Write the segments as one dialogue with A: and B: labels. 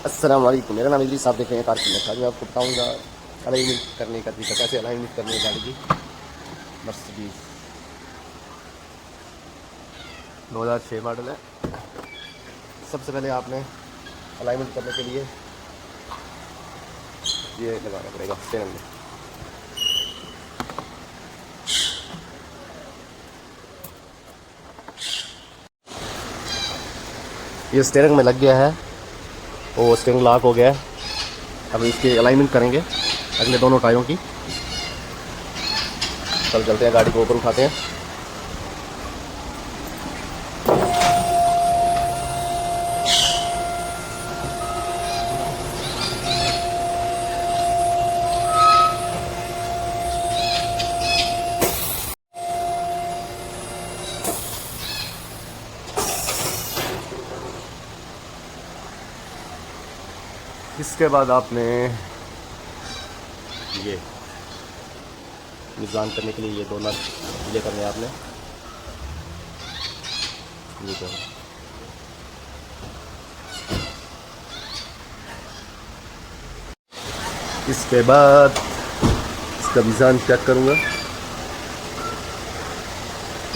A: अस्सलाम वालेकुम, मेरा नाम इदरीस, आप देख रहे हैं कार की। आज मैं आपको बताऊंगा अलाइनमेंट करने का तरीका, कैसे अलाइनमेंट करनी है गाड़ी की। मर्सिडीज 2006 मॉडल है। सबसे पहले आपने अलाइनमेंट करने के लिए ये लगाना पड़ेगा स्टीयरिंग में। ये स्टीयरिंग में लग गया है और स्टीयरिंग लॉक हो गया है। अब इसकी अलाइनमेंट करेंगे अगले दोनों टायरों की। चल चलते हैं, गाड़ी को ऊपर उठाते हैं। इसके बाद आपने ये निजान करने के लिए ये दो नट ढीले करने हैं आपने। ये करो। इसके बाद इसका मिज़ान चेक करूँगा।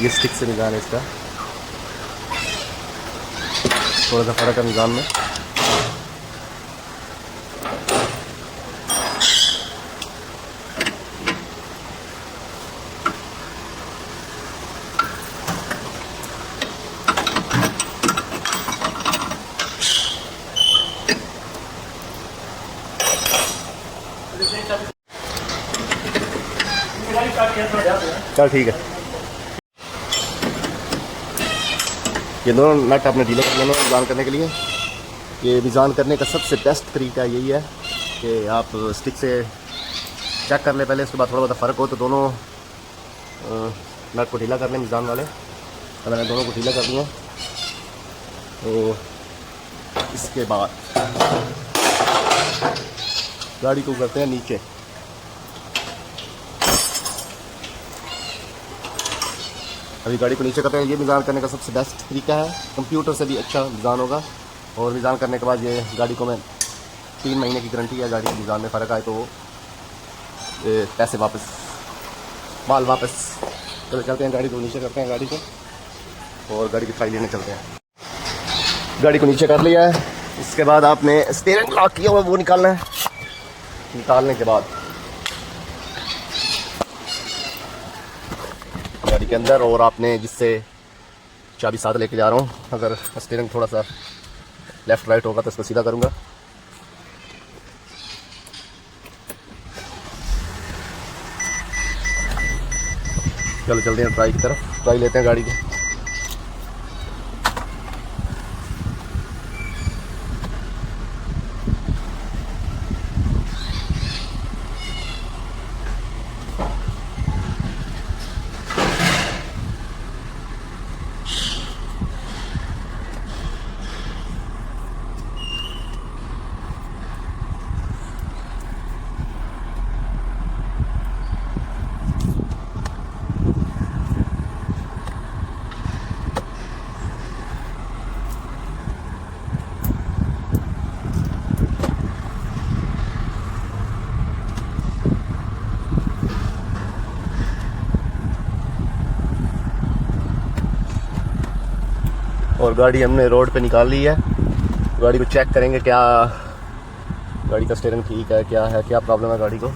A: ये स्टिक से मिज़ान है इसका, थोड़ा सा फ़र्क है मिज़ान में। चल ठीक है। ये दोनों नट आपने ढीले करने में मिज़ान करने के लिए। ये मिज़ान करने का सबसे बेस्ट तरीका यही है कि आप स्टिक से चेक कर ले पहले, उसके बाद थोड़ा बहुत फ़र्क हो तो दोनों नट को ढीला कर लें मिज़ान वाले। तो मैंने दोनों को ढीला कर दिया। तो इसके बाद गाड़ी को करते हैं नीचे। अभी गाड़ी को नीचे करते हैं। ये मिज़ान करने का सबसे बेस्ट तरीका है, कंप्यूटर से भी अच्छा मिज़ान होगा। और मिज़ान करने के बाद ये गाड़ी को मैं 3 महीने की गारंटी है। गाड़ी के मिज़ान में फ़र्क आए तो पैसे वापस, माल वापस। चलो चलते हैं, गाड़ी को नीचे करते हैं गाड़ी को, और गाड़ी की फाइल लेने चलते हैं। गाड़ी को नीचे कर लिया है। इसके बाद आपने स्टीयरिंग लॉक किया हुआ वो निकालना है। निकालने के बाद गाड़ी के अंदर, और आपने जिससे चाबी साथ लेके जा रहा हूँ, अगर स्टीयरिंग थोड़ा सा लेफ़्ट राइट होगा तो इसको सीधा करूँगा। चलो चलते हैं ट्राई की तरफ, ट्राई लेते हैं गाड़ी की। और गाड़ी हमने रोड पे निकाल ली है। गाड़ी को चेक करेंगे क्या गाड़ी का स्टीयरिंग ठीक है, क्या है, क्या प्रॉब्लम है गाड़ी को।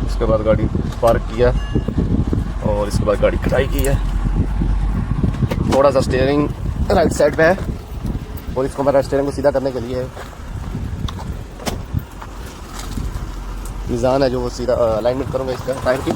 A: इसके बाद गाड़ी पार्क किया और इसके बाद गाड़ी कटाई की है। थोड़ा सा स्टीयरिंग राइट साइड पे है और इसको मैं स्टीयरिंग को सीधा करने के लिए मिज़ान है जो वो सीधा अलाइनमेंट करूँगा इसका टायर की।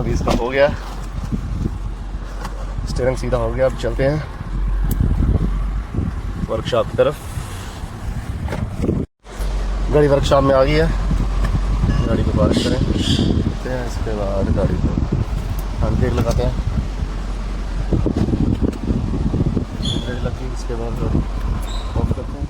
A: अभी इसका हो गया, स्टीयरिंग सीधा हो गया। अब चलते हैं वर्कशॉप की तरफ। गाड़ी वर्कशॉप में आ गई है, गाड़ी को पार्क करें, इसके बाद गाड़ी को हम ब्रेक लगाते हैं, ब्रेक लगी, इसके बाद ऑफ करते हैं।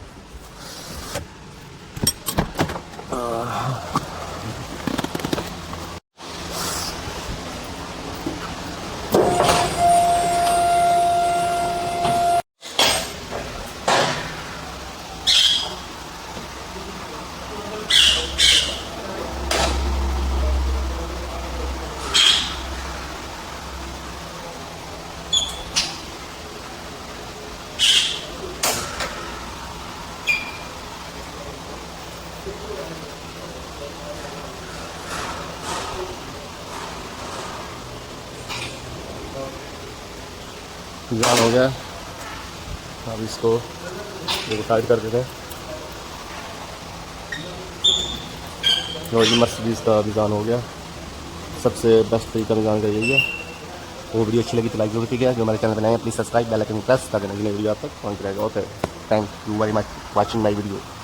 A: निजान हो गया, अब इसको साइड कर देते हैं। जी मर्सिडीज़ का निजान हो गया, सबसे बेस्ट तरीका निजान का यही है। वो वीडियो अच्छी लगी तो लाइक जरूर कीजिएगा, जो हमारे चैनल पर नए हैं please subscribe, bell icon press ताकि नई वीडियो आप तक पहुँच रहेगा। Okay, thank you very much watching my video.